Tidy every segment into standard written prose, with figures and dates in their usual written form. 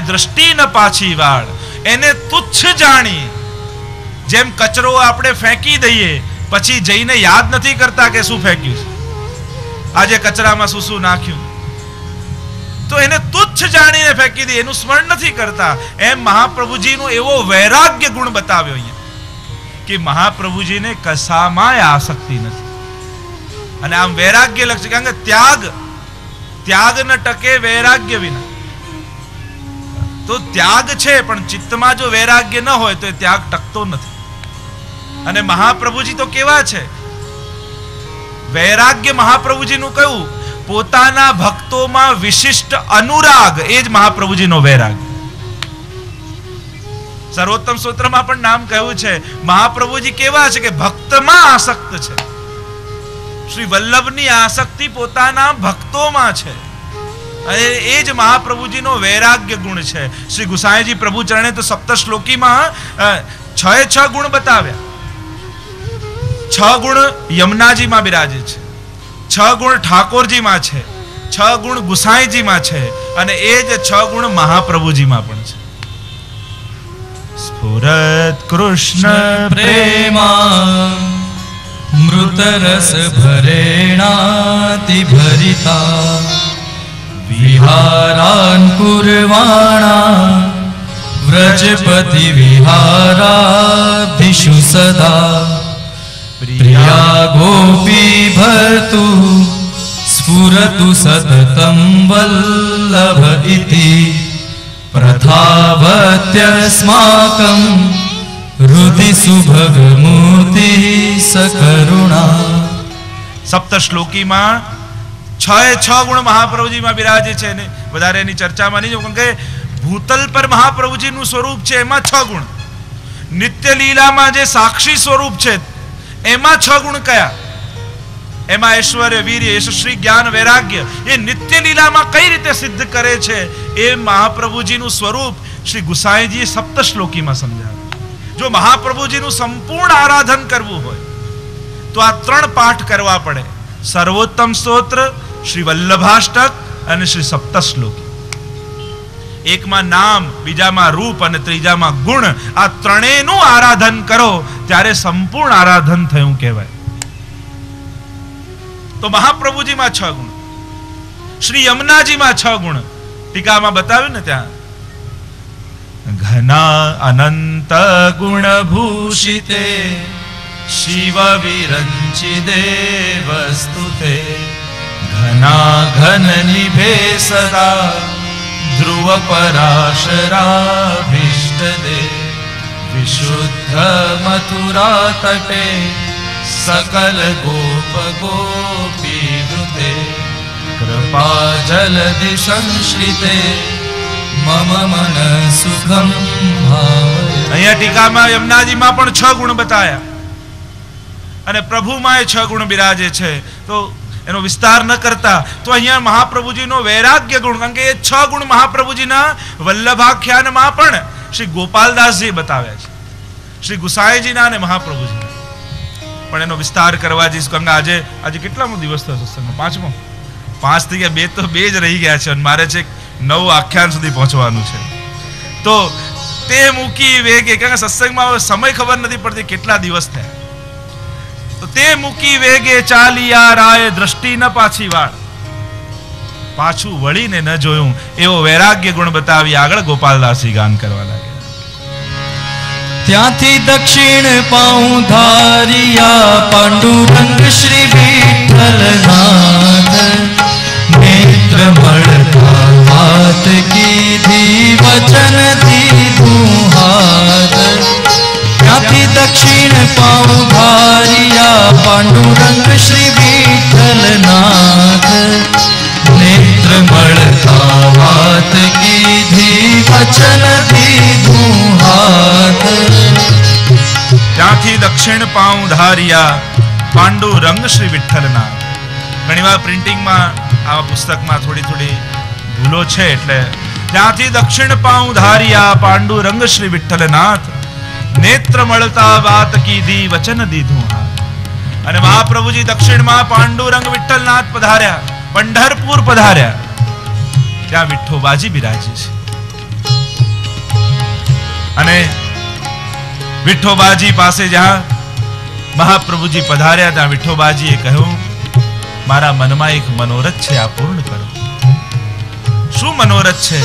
દ્રષ્ટિ ન પાછી વાળ, એને તુચ્છ જાણી. જેમ કચરો આપણે ફેંકી દઈએ પછી જઈને યાદ નથી કરતા કે શું ફેંક્યું છે, આજે કચરામાં શું શું નાખ્યું, તો એને તુચ્છ જાણીને ફેંકી દે, એનું સ્મરણ નથી કરતા. એમ મહાપ્રભુજીનો એવો વૈરાગ્ય ગુણ બતાવ્યો અહીંયા કે મહાપ્રભુજીને કશામાં આસક્તિ નથી. અને આમ વૈરાગ્ય લક્ષ, કારણ કે ત્યાગ ન ટકે વૈરાગ્ય વિના. તો ત્યાગ છે પણ ચિત્તમાં જો વૈરાગ્ય ન હોય તો એ ત્યાગ ટકતો નથી. અને મહાપ્રભુજી તો કેવા છે, વૈરાગ્ય મહાપ્રભુજીનું કયું, પોતાના ભક્તોમાં વિશિષ્ટ અનુરાગ, એ જ મહાપ્રભુજીનો વૈરાગ્ય. સર્વોત્તમ સ્તોત્રમાં પણ નામ કહ્યું છે મહાપ્રભુજી કેવા છે કે ભક્તમાં આસક્ત છે. શ્રી વલ્લભની આસક્તિ પોતાના ભક્તોમાં છે. અને એ જ મહાપ્રભુજીનો વૈરાગ્ય ગુણ છે. શ્રી ગુસાઈજી પ્રભુ ચરણે તો સપ્ત શ્લોકીમાં 6 ગુણ બતાવ્યા. 6 ગુણ યમુનાજીમાં બિરાજે છે, 6 ગુણ ઠાકોરજીમાં છે, 6 ગુણ ગુસાઈજીમાં છે, અને એ જ 6 ગુણ મહાપ્રભુજીમાં પણ છે. સ્ફુરત કૃષ્ણ પ્રેમા મૃત રસ ભરેણાતિ ભરિતા વિહારાન કુર્વાણા વ્રજપતિ વિહારાભિષુ સદા પ્રિયા ગોપી ભર્તુ સ્ફુરતુ સતતમ વલ્લભ ઇતિ પ્રથાવત્યસ્માકં હૃદિ સુભગમૂર્તિ સકરુણા. સપ્ત શ્લોકીમાં 6 ગુણ મહાપ્રભુજીમાં બિરાજે છે. ને વધારે એની ચર્ચામાં નહીં જાઉં, કારણ કે ભૂતલ પર મહાપ્રભુજીનું સ્વરૂપ છે એમાં 6 ગુણ, નિત્ય લીલામાં જે સાક્ષી સ્વરૂપ છે એમાં 6 ગુણ કયા, એમાં ઐશ્વર્ય, વીર્ય, યશસ્વી, જ્ઞાન, વૈરાગ્ય, એ નિત્ય લીલામાં કઈ રીતે સિદ્ધ કરે છે એ મહાપ્રભુજીનું સ્વરૂપ શ્રી ગુસાઈજીએ સપ્ત શ્લોકીમાં સમજાવ્યું. જો મહાપ્રભુજીનું સંપૂર્ણ આરાધન કરવું હોય તો આ 3 પાઠ કરવા પડે: સર્વોત્તમ સ્તોત્ર, શ્રી વલ્લભાષ્ટક અને શ્રી સપ્ત શ્લોકી. એકમાં નામ, બીજામાં રૂપ અને ત્રીજામાં ગુણ. આ ત્રણેયનું આરાધન કરો ત્યારે સંપૂર્ણ આરાધન થયું કહેવાય. તો મહાપ્રભુજીમાં 6 ગુણ, શ્રી યમુનાજીમાં 6 ગુણ. ટીકામાં બતાવ્યું ને ત્યાં ઘના અનંત ગુણ ભૂષિતે શિવ વિરંચિદે વસ્તુતે ઘના ઘન નિભે સદા ધ્રુવ પરાશરાભીષ્ટદે વિશુદ્ધ મથુરા તટે सकल गोप गोपी वृते कृपा जलधि संश्रिते मम मन सुखम भावये. અહીંયા ટીકામાં યમુનાજીમાં પણ 6 ગુણ બતાયા અને પ્રભુમાં 6 ગુણ બિરાજે છે. તો એનો વિસ્તાર ન કરતા તો અહીંયા મહાપ્રભુજીનો વૈરાગ્ય ગુણ, કારણ કે એ 6 ગુણ મહાપ્રભુજીના વલ્લભાખ્યાનમાં પણ શ્રી ગોપાલદાસજી બતાવ્યા છે, શ્રી ગુસાઈજીના અને મહાપ્રભુજીના. પણ એનો વિસ્તાર કરવા જઈશ, કારણ કે આજે કેટલામો દિવસ થયો સત્સંગનો? 5મો. 5 થઈ ગયા, 2 જ રહી ગયા છે અને મારે છે 9 આખ્યાન સુધી પહોંચવાનું છે. તો તે મૂકી વેગે, કારણ કે સત્સંગમાં સમય ખબર નથી પડતી કેટલા દિવસ થયા. તો તે મૂકી વેગે ચાલિયા રાય દ્રષ્ટિ ન પાછી વાળ, પાછું વળીને ન જોયું એવો વૈરાગ્ય ગુણ બતાવી આગળ ગોપાલદાસજી ગાન કરવા લાગ્યા. ત્યાંથી દક્ષિણ પાઉં ધારિયા પાંડુરંગ શ્રી વિઠ્ઠલનાથ નેત્ર મળતા વાત કીધી વચન દીધું હાથ. ત્યાંથી દક્ષિણ પાઉં ધારિયા પાંડુરંગ શ્રી વિઠ્ઠલનાથ નેત્ર મળતા વાત કીધી વચન દીધું હાથ. ત્યાંથી દક્ષિણ પાઉં ધારિયા પાંડુરંગ શ્રી વિઠ્ઠલનાથ. ઘણીવાર પ્રિન્ટિંગમાં આ પુસ્તકમાં થોડી ભૂલો છે, એટલે ત્યાંથી દક્ષિણ પાઉં ધારિયા પાંડુરંગ શ્રી વિઠ્ઠલનાથ નેત્ર મળતા વાત કીધી વચન દીધું હાથ. અને મહાપ્રભુજી દક્ષિણમાં પાંડુરંગ વિઠ્ઠલનાથ પધાર્યા, પંઢરપુર પધાર્યા. ત્યાં વિઠ્ઠોબાજી બિરાજી છે. વિઠ્ઠોબાજી પાસે જ્યાં મહાપ્રભુજી પધાર્યા ત્યાં વિઠ્ઠોબાજીએ કહ્યું, મારા મનમાં એક મનોરથ છે, આ પૂર્ણ કરો. શું મનોરથ છે?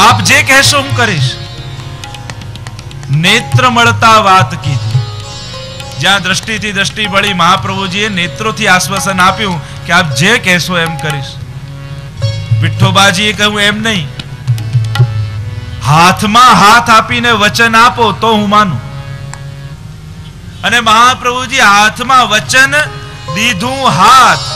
આપ જે કહેશો હું કરીશ. નેત્ર મળતા વાત કીધી. જ્યાં દ્રષ્ટિથી દ્રષ્ટિ મળી, મહાપ્રભુજીએ નેત્રોથી આશ્વાસન આપ્યું કે આપ જે કહેશો એમ કરીશ. વિઠ્ઠોબાજીએ કહ્યું એમ નહીં, હાથમાં હાથ આપીને વચન આપો તો હું માનું. અને મહાપ્રભુજી હાથમાં વચન દીધું, હાથ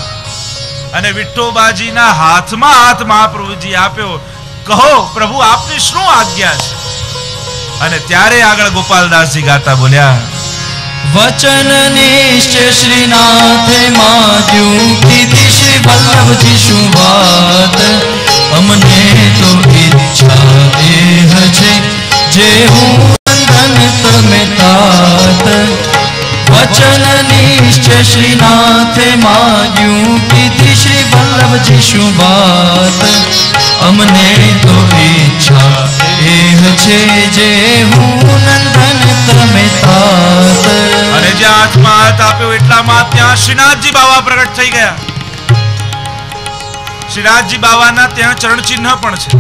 અને વિઠ્ઠોબાજીના હાથમાં હાથ મહાપ્રભુજી આપ્યો. કહો પ્રભુ આપની શું આજ્ઞા છે? અને ત્યારે આગળ ગોપાલદાસજી ગાતા બોલ્યા, વચન નિશ્ચય શ્રીનાથે માગ્યું, કીધી શ્રી વલ્લભજી શું વાત. અમને તો ઈચ્છા એ છે, જે હું નંદન તમે તાત. વચન નિશ્ચય શ્રીનાથે માગ્યું, કીધી શ્રી વલ્લભજી શું વાત. અમને તો ઈચ્છા એ છે, જે હું નંદન તમે તાત. અને જ્યાં હાથમાં હાથ આપ્યો એટલામાં ત્યાં શ્રીનાથજી બાવા પ્રગટ થઈ ગયા. શ્રીનાથજી બાવાના ત્યાં ચરણ ચિહ્ન પણ છે.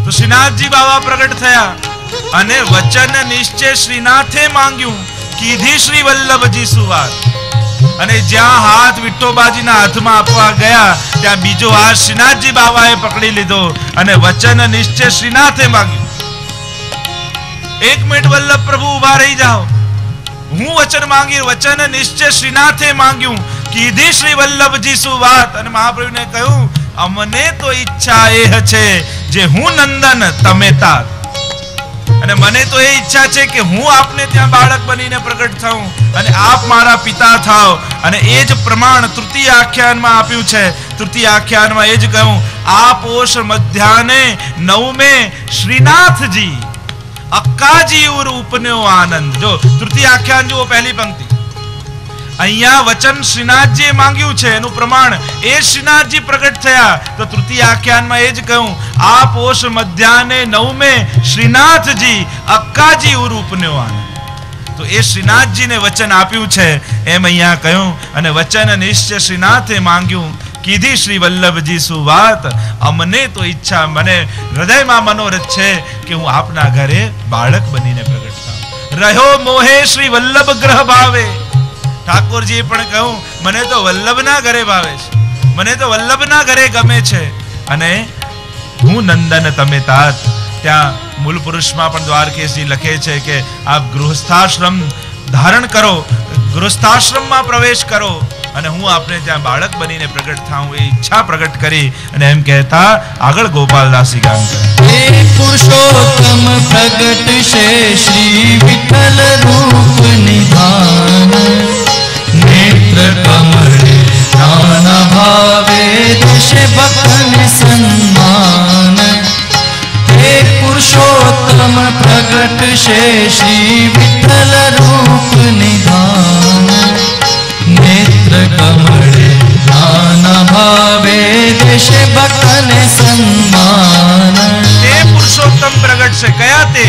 તો શ્રીનાથજી બાવા પ્રગટ થયા અને વચન નિશ્ચય શ્રીનાથે માંગ્યું, કીધી શ્રી વલ્લભજી સુવાત. અને જ્યાં હાથ વિઠ્ઠોબાજીના હાથમાં આપવા ગયા ત્યાં બીજો હાથ શ્રીનાથજી બાવાએ પકડી લીધો અને વચન નિશ્ચય શ્રીનાથે માંગ્યું. એક મિનિટ વલ્લભ પ્રભુ ઉભા રહી જાઓ. હું વચન માંગી, વચન નિશ્ચય શ્રીનાથે માંગ્યું, કીધી શ્રી વલ્લભજી સુવાત. અને મહાપ્રભુને કહ્યું, અમને તો ઈચ્છા એ છે, જે હું નંદન તમે તાત. અને મને તો એ ઈચ્છા છે કે હું આપને ત્યાં બાળક બનીને પ્રગટ થાઉં અને આપ મારા પિતા થાઓ. અને એ જ પ્રમાણ તૃતીય આખ્યાનમાં આપ્યું છે. તૃતીય આખ્યાનમાં એ જ કહ્યું, આ પોષ મધ્યાને નવમે શ્રીનાથજી અક્કાજી ઉપન્યો આનંદ. જો તૃતીય આખ્યાન જુઓ, પહેલી પંક્તિ. અહીંયા વચન શ્રીનાથજીએ માંગ્યું છે, એનું પ્રમાણ એ શ્રીનાથજી પ્રગટ થયા. તો તૃતીય આખ્યાનમાં એ જ કહ્યું, આ પોષ મધ્યાને નવમે શ્રીનાથજી અક્કાજી ઉપન્યો આનંદ. તો એ શ્રીનાથજીને વચન આપ્યું છે એમ અહીંયા કહ્યું. અને વચન નિશ્ચય શ્રીનાથે માંગ્યું, કીધી શ્રી વલ્લભજી સુવાત. અમને તો ઈચ્છા, મને હૃદયમાં મનોરથ છે કે હું આપના ઘરે બાળક બનીને પ્રગટ થાઉં. રહ્યો મોહે શ્રી વલ્લભ ગ્રહ ભાવે. ઠાકોરજીએ પણ કહ્યું, મને તો વલ્લભના ઘરે ભાવે છે, મને તો વલ્લભના ઘરે ગમે છે. અને હું નંદન તમે તાત. ત્યાં મૂળ પુરુષમાં પણ દ્વારકેશજી લખે છે કે આપ ગૃહસ્થાશ્રમ ધારણ કરો, ગૃહસ્થાશ્રમમાં પ્રવેશ કરો અને હું આપને ત્યાં બાળક બનીને પ્રગટ થાઉં, એ ઈચ્છા પ્રગટ કરી. અને એમ કહેતા આગળ ગોપાલદાસજી ગામ કરે, હે પુરુષોત્તમ પ્રગટ છે શ્રી વિઠ્ઠલ રૂપ નિધાન. નેત્ર કમળે નાના ભાવે દેશે ભક્તન સન્માન. હે પુરુષોત્તમ પ્રગટ છે શ્રી વિઠ્ઠલ રૂપ નિધાન. નેત્ર કમળે નાના ભાવે દેશે ભક્તન સન્માન. તે પુરુષોત્તમ પ્રગટ છે. કયા તે?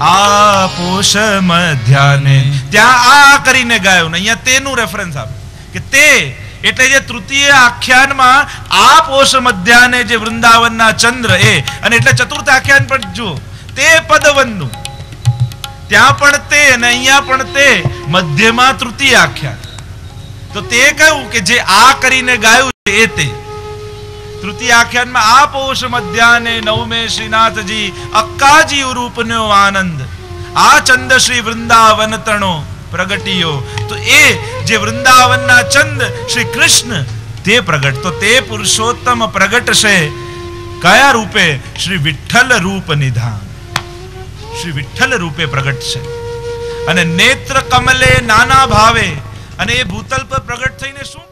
આ પોષ મધ્યાને. ત્યાં આ કરીને ગાયો ને અહીંયા તેનું રેફરન્સ આપે કે તે એટલે જે તૃતીય આખ્યાનમાં આ પોષ મધ્યાને જે વૃંદાવનના ચંદ્ર એ, અને એટલે ચતુર્થ આખ્યાન પણ જુઓ, તે પદવનનું ત્યાં પણ તે અને અહીંયા પણ તે, મધ્યમાં તૃતીય આખ્યાન. તો તે કહ્યું કે જે આ કરીને ગાયું છે એ તે. તૃતીય આખ્યાનમાં આ પોષ મધ્યાને નવમે શ્રીનાથજી અક્કાજી રૂપનો આનંદ. આ ચંદ શ્રી વૃંદાવન તણો પ્રગટિયો. તો એ જે વૃંદાવનના ચંદ શ્રી કૃષ્ણ તે પ્રગટ. તો તે પુરુષોત્તમ પ્રગટ છે કયા રૂપે? શ્રી વિઠ્ઠલ રૂપ નિધાન. શ્રી વિઠ્ઠલ રૂપે પ્રગટ છે. અને નેત્ર કમલે નાના ભાવે. અને એ ભૂતલ પર પ્રગટ થઈને શું